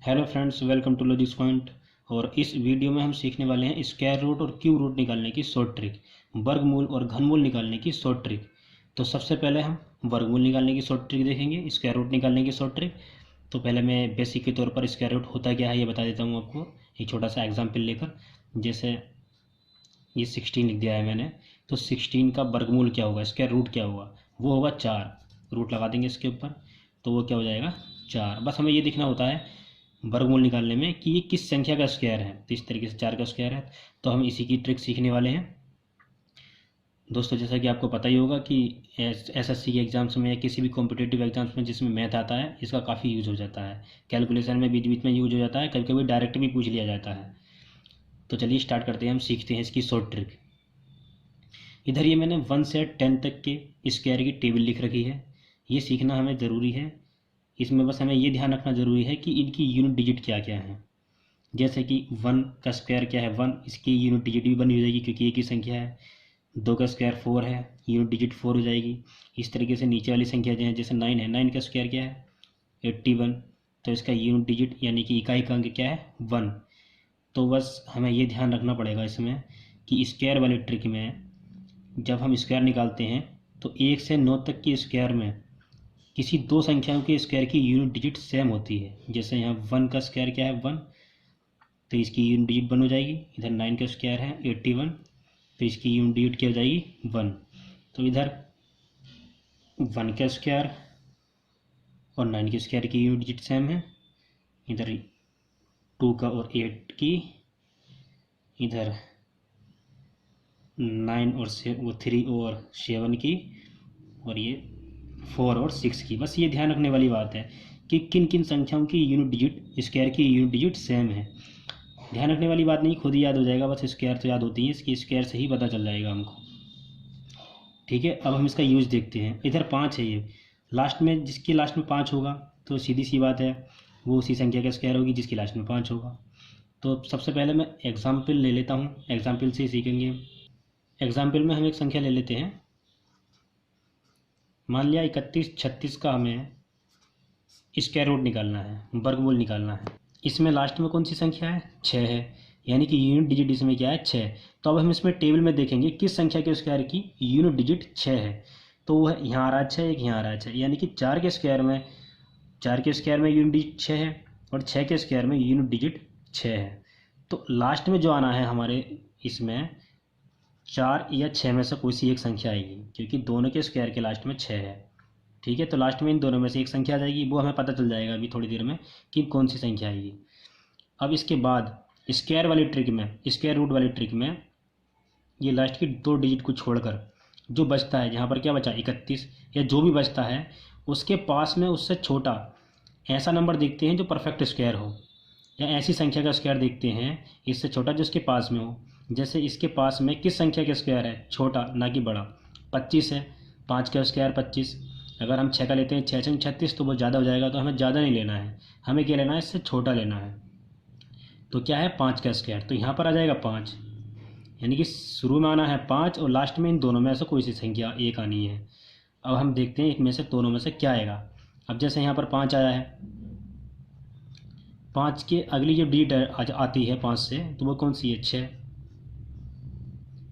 Hello friends, welcome to logics point. और इस video में हम सीखने वाले हैं स्क्वायर रूट और क्यूब रूट निकालने की शॉर्ट ट्रिक, वर्गमूल और घनमूल निकालने की शॉर्ट ट्रिक। तो सबसे पहले हम वर्गमूल निकालने की शॉर्ट ट्रिक देखेंगे, स्क्वायर रूट निकालने की शॉर्ट ट्रिक। तो पहले मैं बेसिक के तौर पर स्क्वायर रूट होता क्या है ये बता देता हूँ आपको, एक छोटा सा एग्जाम्पल लेकर। जैसे ये 16 लिख दिया है मैंने, तो 16 का वर्गमूल क्या होगा, स्क्वायर रूट क्या होगा, वो होगा 4। रूट लगा देंगे इसके ऊपर, तो वो क्या हो जाएगा 4। बस हमें ये दिखना होता है वर्गमूल निकालने में कि ये किस संख्या का स्क्वायर है। तो इस तरीके से 4 का स्क्वायर है, तो हम इसी की ट्रिक सीखने वाले हैं दोस्तों। जैसा कि आपको पता ही होगा कि एसएससी के एग्जाम्स में या किसी भी कॉम्पिटेटिव एग्जाम्स में जिसमें मैथ आता है, इसका काफ़ी यूज़ हो जाता है। कैलकुलेशन में बीच बीच में यूज हो जाता है, कभी कभी डायरेक्ट भी पूछ लिया जाता है। तो चलिए स्टार्ट करते हैं, हम सीखते हैं इसकी शॉर्ट ट्रिक। इधर ये मैंने 1 से 10 तक के स्क्वायर की टेबल लिख रखी है, ये सीखना हमें ज़रूरी है। इसमें बस हमें ये ध्यान रखना ज़रूरी है कि इनकी यूनिट डिजिट क्या क्या है। जैसे कि 1 का स्क्वायर क्या है 1, इसकी यूनिट डिजिट भी बनी हो जाएगी क्योंकि एक ही संख्या है। 2 का स्क्वायर 4 है, यूनिट डिजिट 4 हो जाएगी। इस तरीके से नीचे वाली संख्या जो है, जैसे 9 है, 9 का स्क्वायर क्या है 81, तो इसका यूनिट डिजिट यानी कि इकाई का अंक क्या है 1। तो बस हमें ये ध्यान रखना पड़ेगा इसमें कि स्क्वायर वाली ट्रिक में जब हम स्क्वायर निकालते हैं तो 1 से 9 तक की स्क्वायर में किसी दो संख्याओं के स्क्वायर की यूनिट डिजिट सेम होती है। जैसे यहाँ 1 का स्क्वायर क्या है 1, तो इसकी यूनिट डिजिट 1 हो जाएगी। इधर 9 का स्क्वायर है 81, तो इसकी यूनिट डिजिट क्या हो जाएगी 1। तो इधर 1 का स्क्वायर और 9 के स्क्वायर की यूनिट डिजिट सेम है। इधर 2 का और 8 की, इधर 9 और 3 और 7 की, और ये 4 और 6 की। बस ये ध्यान रखने वाली बात है कि किन किन संख्याओं की यूनिट डिजिट, स्क्वायर की यूनिट डिजिट सेम है। ध्यान रखने वाली बात नहीं, खुद ही याद हो जाएगा, बस स्क्वायर तो याद होती है, इसकी स्क्वायर से ही पता चल जाएगा हमको। ठीक है, अब हम इसका यूज देखते हैं। इधर 5 है, ये लास्ट में जिसके लास्ट में 5 होगा तो सीधी सी बात है वो उसी संख्या का स्क्वायर होगी जिसकी लास्ट में 5 होगा। तो सबसे पहले मैं एग्जाम्पल ले लेता हूँ, एग्जाम्पल से ही सीखेंगे। एग्जाम्पल में हम एक संख्या ले लेते हैं, मान लिया 31 36 का हमें स्क्वायर रूट निकालना है, वर्गमूल निकालना है। इसमें लास्ट में कौन सी संख्या है 6 है, यानी कि यूनिट डिजिट इसमें क्या है 6। तो अब हम इसमें टेबल में देखेंगे किस संख्या के स्क्वायर की यूनिट डिजिट 6 है। तो वह यहाँ आ रहा है 6, एक यहाँ आ रहा है 6, यानी कि 4 के स्क्वायर में यूनिट डिजिट 6 है और 6 के स्क्वायर में यूनिट डिजिट 6 है। तो लास्ट में जो आना है हमारे इसमें 4 या 6 में से कोई सी एक संख्या आएगी, क्योंकि दोनों के स्क्वायर के लास्ट में 6 है। ठीक है, तो लास्ट में इन दोनों में से एक संख्या आ जाएगी, वो हमें पता चल जाएगा अभी थोड़ी देर में कि कौन सी संख्या आएगी। अब इसके बाद स्क्वायर वाली ट्रिक में, स्क्वायर रूट वाली ट्रिक में, ये लास्ट की 2 डिजिट को छोड़कर जो बचता है, यहाँ पर क्या बचा 31, या जो भी बचता है उसके पास में उससे छोटा ऐसा नंबर देखते हैं जो परफेक्ट स्क्वायर हो, या ऐसी संख्या का स्क्वायर देखते हैं इससे छोटा जो उसके पास में हो। जैसे इसके पास में किस संख्या का स्क्वायर है छोटा, ना कि बड़ा, 25 है, 5 का स्क्वायर 25। अगर हम 6 का लेते हैं, 6 से 36, तो वो ज़्यादा हो जाएगा, तो हमें ज़्यादा नहीं लेना है, हमें क्या लेना है इससे छोटा लेना है। तो क्या है 5 का स्क्वायर, तो यहाँ पर आ जाएगा 5, यानी कि शुरू में आना है 5 और लास्ट में इन दोनों में से कोई सी संख्या एक आनी है। अब हम देखते हैं इनमें से दोनों में से क्या आएगा। अब जैसे यहाँ पर 5 आया है, 5 के अगली जो डिजिट आती है 5 से, तो वो कौन सी है 6।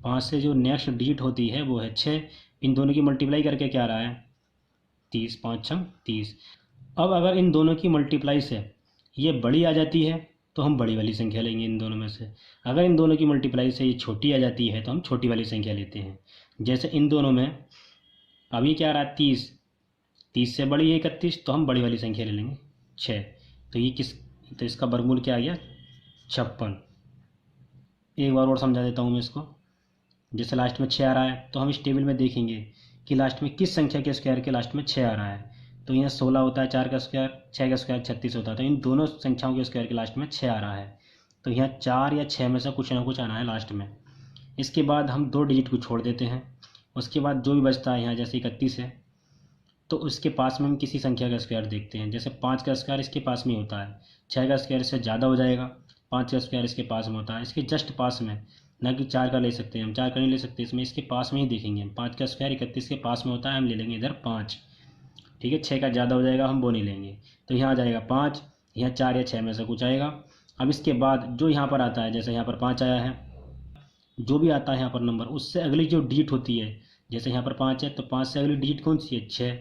5 से जो नेक्स्ट डिजिट होती है वो है 6। इन दोनों की मल्टीप्लाई करके क्या आ रहा है 30, 5 6 30। अब अगर इन दोनों की मल्टीप्लाई से ये बड़ी आ जाती है तो हम बड़ी वाली संख्या लेंगे इन दोनों में से। अगर इन दोनों की मल्टीप्लाई से ये छोटी आ जाती है तो हम छोटी वाली संख्या लेते हैं। जैसे इन दोनों में अभी क्या आ रहा है 30, 30 से बड़ी है 31, तो हम बड़ी वाली संख्या ले लेंगे 6। तो ये तो इसका वर्गमूल क्या आ गया 56। एक बार और समझा देता हूँ मैं इसको। जैसे लास्ट में 6 आ रहा है, तो हम इस टेबल में देखेंगे कि लास्ट में किस संख्या के स्क्वायर के लास्ट में 6 आ रहा है। तो यहाँ 16 होता है, 4 का स्क्वायर, 6 का स्क्वायर 36 होता है, तो इन दोनों संख्याओं के स्क्वायर के लास्ट में 6 आ रहा है। तो यहाँ 4 या 6 में से कुछ ना कुछ आना है लास्ट में। इसके बाद हम 2 डिजिट को छोड़ देते हैं। उसके बाद जो भी बचता है, यहाँ जैसे 31 है, तो उसके पास में हम किसी संख्या का स्क्वायर देखते हैं। जैसे 5 का स्क्वायर इसके पास में होता है, 6 का स्क्वायर इससे ज़्यादा हो जाएगा, 5 का स्क्वायर इसके पास में होता है, इसके जस्ट पास में, ना कि 4 का ले सकते हैं हम, 4 का नहीं ले सकते, इसमें इसके पास में ही देखेंगे। 5 का स्क्वायर 31 के पास में होता है, हम ले लेंगे इधर 5। ठीक है, 6 का ज़्यादा हो जाएगा, हम वो नहीं लेंगे। तो यहाँ आ जाएगा 5, यहाँ 4 या 6 में से कुछ आएगा। अब इसके बाद जो यहाँ पर आता है, जैसे यहाँ पर 5 आया है, जो भी आता है यहाँ पर नंबर, उससे अगली जो डिजिट होती है, जैसे यहाँ पर 5 है तो 5 से अगली डिजिट कौन सी है, 6।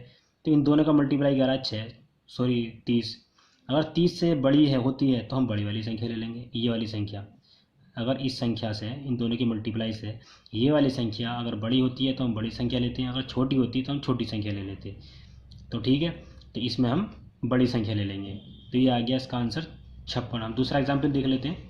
तो इन दोनों का मल्टीप्लाई क्या रहा है, 6 सॉरी 30। अगर 30 से बड़ी है होती है तो हम बड़ी वाली संख्या ले लेंगे, ये वाली संख्या। अगर इस संख्या से, इन दोनों की मल्टीप्लाई से ये वाली संख्या अगर बड़ी होती है तो हम बड़ी संख्या लेते हैं, अगर छोटी होती है तो हम छोटी संख्या ले लेते हैं। तो ठीक है, तो इसमें हम बड़ी संख्या ले लेंगे। तो ये आ गया इसका आंसर 56। हम दूसरा एग्जाम्पल देख लेते हैं।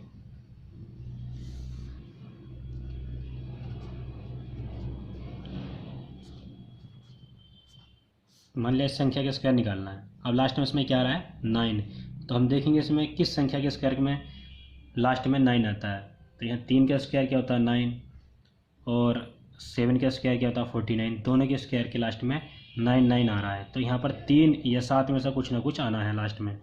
मान लिया इस संख्या का स्क्वायर निकालना है। अब लास्ट में इसमें क्या आ रहा है, 9। तो हम देखेंगे इसमें किस संख्या के स्क्वायर में लास्ट में 9 आता है। तो यहाँ 3 का स्क्वायर क्या होता है, 9, और 7 का स्क्वायर क्या होता है, 49। दोनों के स्क्वायर के लास्ट में 9 आ रहा है। तो यहाँ पर 3 या 7 में से कुछ ना कुछ आना है लास्ट में।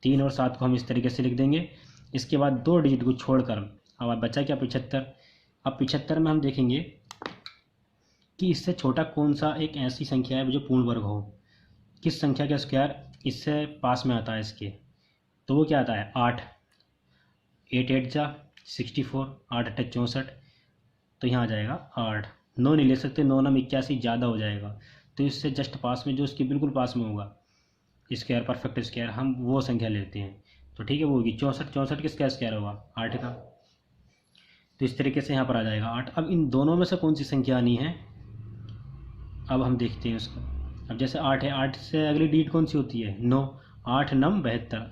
3 और 7 को हम इस तरीके से लिख देंगे। इसके बाद 2 डिजिट को छोड़कर अब बचा क्या, 75। अब 75 में हम देखेंगे कि इससे छोटा कौन सा एक ऐसी संख्या है जो पूर्ण वर्ग हो। किस संख्या का स्क्वायर इससे पास में आता है इसके, तो वो क्या आता है, 8। 8 8 जा 64, 8 8 64। तो यहाँ आ जाएगा 8। 9 नहीं ले सकते, 9 9 81 ज़्यादा हो जाएगा। तो इससे जस्ट पास में जो इसके बिल्कुल पास में होगा स्क्वायर, परफेक्ट स्क्वायर, हम वो संख्या लेते हैं। तो ठीक है, वो होगी 64। 64 किसका स्क्वायर होगा, 8 का। तो इस तरीके से यहाँ पर आ जाएगा 8। अब इन दोनों में से कौन सी संख्या आनी है, अब हम देखते हैं उसका। अब जैसे 8 है, 8 से अगली डिजिट कौन सी होती है, 9। 8 9 72।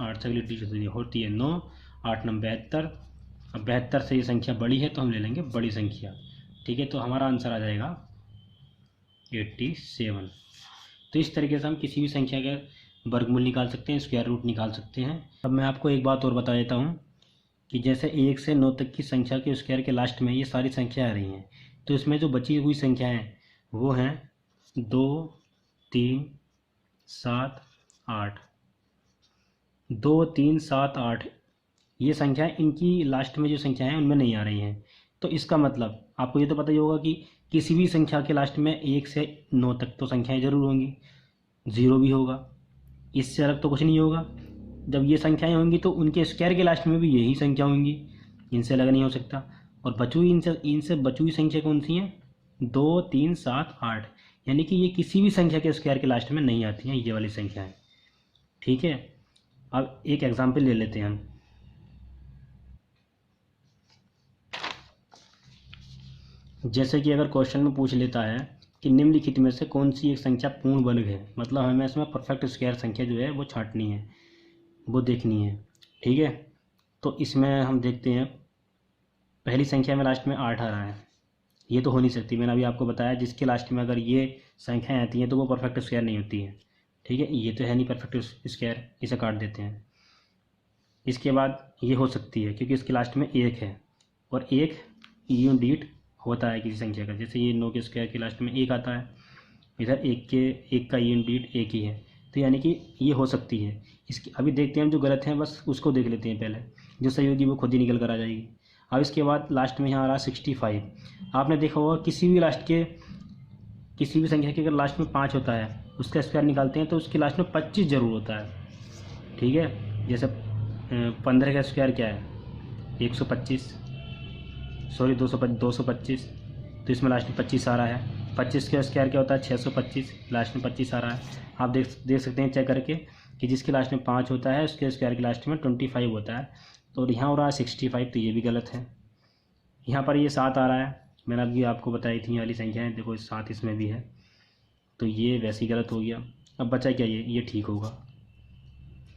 8 से अगली डिजिट होती है 9, 8 9 72। अब 72 से ये संख्या बड़ी है तो हम ले लेंगे बड़ी संख्या। ठीक है, तो हमारा आंसर आ जाएगा 87। तो इस तरीके से हम किसी भी संख्या का वर्गमूल निकाल सकते हैं, स्क्वायर रूट निकाल सकते हैं। अब मैं आपको एक बात और बता देता हूँ कि जैसे 1 से 9 तक की संख्या के स्क्वायर के लास्ट में ये सारी संख्या आ रही हैं, तो इसमें जो बची हुई संख्या हैं वो हैं 2 3 7 8। 2 3 7 8 ये संख्याएं, इनकी लास्ट में जो संख्या हैं उनमें नहीं आ रही हैं। तो इसका मतलब आपको ये तो पता ही होगा कि किसी भी संख्या के लास्ट में 1 से 9 तक तो संख्याएं जरूर होंगी, 0 भी होगा, इससे अलग तो कुछ नहीं होगा। जब ये संख्याएं होंगी तो उनके स्क्वायर के लास्ट में भी यही संख्या होंगी, इनसे अलग नहीं हो सकता। और बची इनसे बची हुई संख्या कौन सी हैं, 2 3 7 8, यानी कि ये किसी भी संख्या के स्क्वायर के लास्ट में नहीं आती हैं, ये वाली संख्या है। ठीक है, अब एक एग्जाम्पल ले लेते हैं हम। जैसे कि अगर क्वेश्चन में पूछ लेता है कि निम्नलिखित में से कौन सी एक संख्या पूर्ण वर्ग है, मतलब हमें इसमें परफेक्ट स्क्वायर संख्या जो है वो छांटनी है, वो देखनी है। ठीक है, तो इसमें हम देखते हैं पहली संख्या में लास्ट में 8 आ रहा है, ये तो हो नहीं सकती। मैंने अभी आपको बताया जिसके लास्ट में अगर ये संख्याएँ आती हैं तो वो परफेक्ट स्क्वायर नहीं होती है। ठीक है, ये तो है नहीं परफेक्ट स्क्वायर, इसे काट देते हैं। इसके बाद ये हो सकती है क्योंकि इसके लास्ट में 1 है, और 1 यूनिट होता है किसी संख्या का। जैसे ये 9 के स्क्वायर के लास्ट में 1 आता है, इधर 1 का यूनिट 1 ही है, तो यानी कि ये हो सकती है। इसकी अभी देखते हैं हम, जो गलत हैं बस उसको देख लेते हैं पहले, जो सही होगी वो खुद ही निकल कर आ जाएगी। अब इसके बाद लास्ट में यहाँ आ रहा है 65। आपने देखा होगा किसी भी संख्या के अगर लास्ट में 5 होता है उसका स्क्वायर निकालते हैं तो उसके लास्ट में 25 जरूर होता है। ठीक है, जैसे 15 का स्क्वायर क्या है, 125, सॉरी 225, तो इसमें लास्ट में 25 आ रहा है। 25 का स्क्वायर क्या होता है, 625, लास्ट में 25 आ रहा है। आप देख सकते हैं चेक करके कि जिसके लास्ट में 5 होता है उसके स्क्वायर के लास्ट में 25 होता है। तो यहाँ हो रहा है 65, तो ये भी गलत है। यहाँ पर ये 7 आ रहा है, मैंने अभी आपको बताई थी ये वाली संख्याएँ, देखो 7 इसमें भी है, तो ये वैसे ही गलत हो गया। अब बचा क्या, ये ठीक होगा,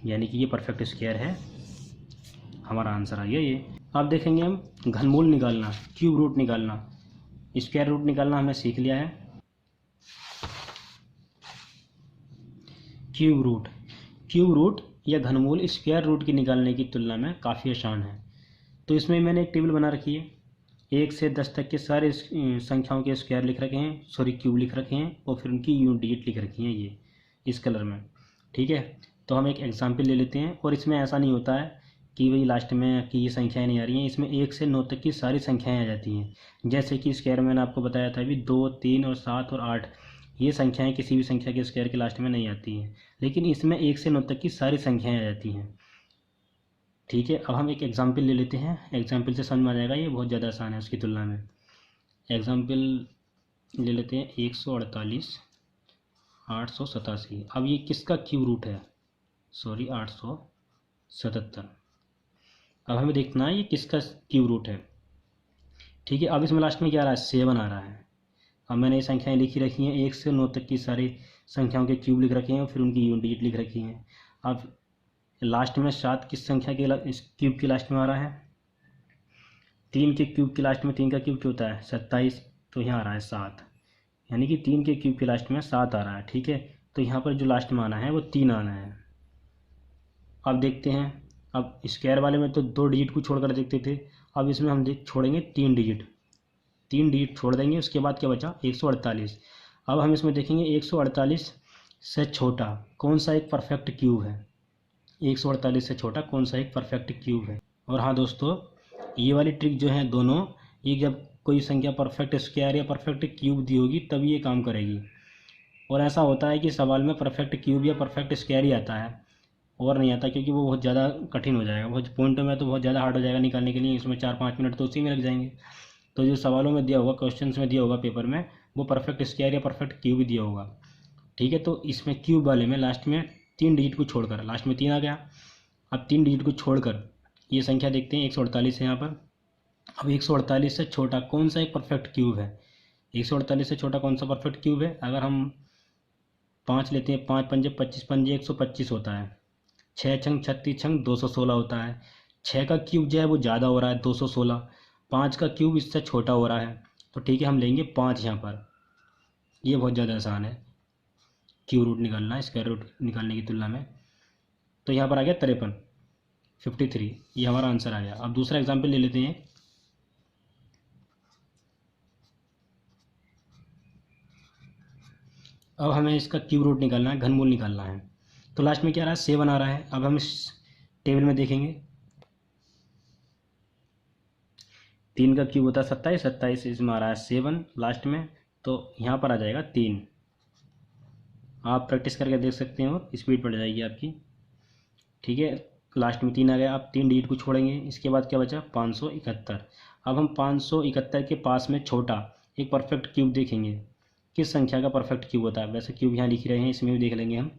यानी कि ये परफेक्ट स्क्वायर है, हमारा आंसर आ गया ये। अब देखेंगे हम घनमूल निकालना, क्यूब रूट निकालना। स्क्वायर रूट निकालना हमने सीख लिया है। क्यूब रूट या घनमूल स्क्वायर रूट की निकालने की तुलना में काफ़ी आसान है। तो इसमें मैंने एक टेबल बना रखी है, 1 से 10 तक के सारे संख्याओं के स्क्वायर लिख रखे हैं, सॉरी क्यूब लिख रखे हैं, और फिर उनकी यूनिट लिख रखी हैं ये इस कलर में। ठीक है, तो हम एक एग्जाम्पल ले लेते हैं, और इसमें ऐसा नहीं होता है कि वही लास्ट में कि ये संख्याएं नहीं आ रही हैं, इसमें 1 से 9 तक की सारी संख्याएं आ जाती हैं। जैसे कि स्क्वायर मैंने आपको बताया था अभी 2 3 और 7 और 8, ये संख्याएं किसी भी संख्या के स्क्वायर के लास्ट में नहीं आती हैं, लेकिन इसमें 1 से 9 तक की सारी संख्याएं आ जाती हैं। ठीक है, अब हम एक एग्जाम्पल ले लेते हैं, एग्जाम्पल से समझ में आ जाएगा, ये बहुत ज़्यादा आसान है उसकी तुलना में। एग्जाम्पल ले लेते हैं 148 887। अब ये किसका क्यूब रूट है, सॉरी 877। अब हमें देखना है ये किसका क्यूब रूट है। ठीक है, अब इसमें लास्ट में क्या आ रहा है, 7 आ रहा है। अब मैंने ये संख्याएं लिखी रखी हैं, 1 से 9 तक की सारी संख्याओं के क्यूब लिख रखे हैं और फिर उनकी यूनिट डिजिट लिख रखी हैं। अब लास्ट में 7 किस संख्या के इस क्यूब के लास्ट में आ रहा है, 3 के क्यूब के लास्ट में 3 का क्यूब क्या होता है 27, तो यहाँ आ रहा है 7, यानी कि 3 के क्यूब के लास्ट में 7 आ रहा है। ठीक है, तो यहाँ पर जो लास्ट में आना है वो 3 आना है। अब देखते हैं, अब स्क्वायर वाले में तो 2 डिजिट को छोड़कर देखते थे, अब इसमें हम छोड़ेंगे 3 डिजिट, 3 डिजिट छोड़ देंगे, उसके बाद क्या बचा 148। अब हम इसमें देखेंगे 148 से छोटा कौन सा एक परफेक्ट क्यूब है, 148 से छोटा कौन सा एक परफेक्ट क्यूब है। और हाँ दोस्तों, ये वाली ट्रिक जो है दोनों, ये जब कोई संख्या परफेक्ट स्क्वायर या परफेक्ट क्यूब दी होगी तब ये काम करेगी। और ऐसा होता है कि सवाल में परफेक्ट क्यूब या परफेक्ट स्क्वायर ही आता है और नहीं आता, क्योंकि वो बहुत ज़्यादा कठिन हो जाएगा, बहुत पॉइंटों में तो बहुत ज़्यादा हार्ड हो जाएगा निकालने के लिए, इसमें 4-5 मिनट तो उसी में लग जाएंगे। तो जो सवालों में दिया होगा, क्वेश्चंस में दिया होगा पेपर में, वो परफेक्ट स्क्वायर या परफेक्ट क्यूब ही दिया होगा। ठीक है, तो इसमें क्यूब वाले में लास्ट में 3 डिजिट को छोड़कर, लास्ट में 3 आ गया, अब 3 डिजिट को छोड़कर ये संख्या देखते हैं 148 है यहाँ पर। अब 148 से छोटा कौन सा एक परफेक्ट क्यूब है, 148 से छोटा कौन सा परफेक्ट क्यूब है। अगर हम 5 लेते हैं, 5 पंजे 25, पंजे 125 होता है, 6 छंग 36 छंग 216 होता है। 6 का क्यूब जो है वो ज़्यादा हो रहा है 216, 5 का क्यूब इससे छोटा हो रहा है, तो ठीक है हम लेंगे 5 यहाँ पर। ये बहुत ज़्यादा आसान है क्यूब रूट निकालना स्क्वायर रूट निकालने की तुलना में। तो यहाँ पर आ गया 53, ये हमारा आंसर आ गया। अब दूसरा एग्जाम्पल ले लेते हैं। अब हमें इसका क्यूब रूट निकालना है, घनमूल निकालना है। तो लास्ट में क्या आ रहा है 7 आ रहा है। अब हम इस टेबल में देखेंगे, 3 का क्यूब होता है 27, 27 इसमें आ रहा है 7 लास्ट में, तो यहाँ पर आ जाएगा 3। आप प्रैक्टिस करके देख सकते हैं और स्पीड बढ़ जाएगी आपकी। ठीक है, लास्ट में 3 आ गया, आप 3 डिजिट को छोड़ेंगे, इसके बाद क्या बचा 571। अब हम 571 के पास में छोटा एक परफेक्ट क्यूब देखेंगे, किस संख्या का परफेक्ट क्यूब होता है। वैसे क्यूब यहाँ लिख रहे हैं, इसमें भी देख लेंगे हम।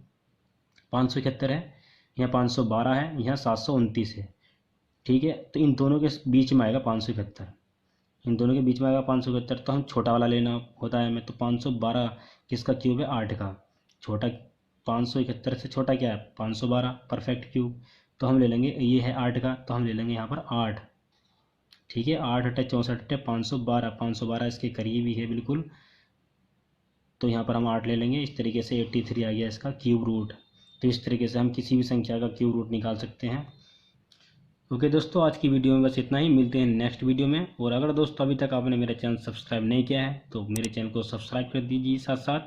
571 है, यहाँ 512 है, यहाँ 729 है। ठीक है, तो इन दोनों के बीच में आएगा 571, इन दोनों के बीच में आएगा 571, तो हम छोटा वाला लेना होता है हमें। तो 512 किसका क्यूब है 8 का, छोटा 571 से छोटा क्या है 512 परफेक्ट क्यूब, तो हम ले लेंगे, ये है 8 का, तो हम ले लेंगे यहाँ पर 8। ठीक है, 8 × 64 × 512, 512 इसके करीब ही है बिल्कुल, तो यहाँ पर हम 8 ले लेंगे। इस तरीके से 83 आ गया इसका क्यूब रूट। तो इस तरीके से हम किसी भी संख्या का क्यूब रूट निकाल सकते हैं। ओके दोस्तों, आज की वीडियो में बस इतना ही, मिलते हैं नेक्स्ट वीडियो में। और अगर दोस्तों अभी तक आपने मेरा चैनल सब्सक्राइब नहीं किया है तो मेरे चैनल को सब्सक्राइब कर दीजिए, साथ साथ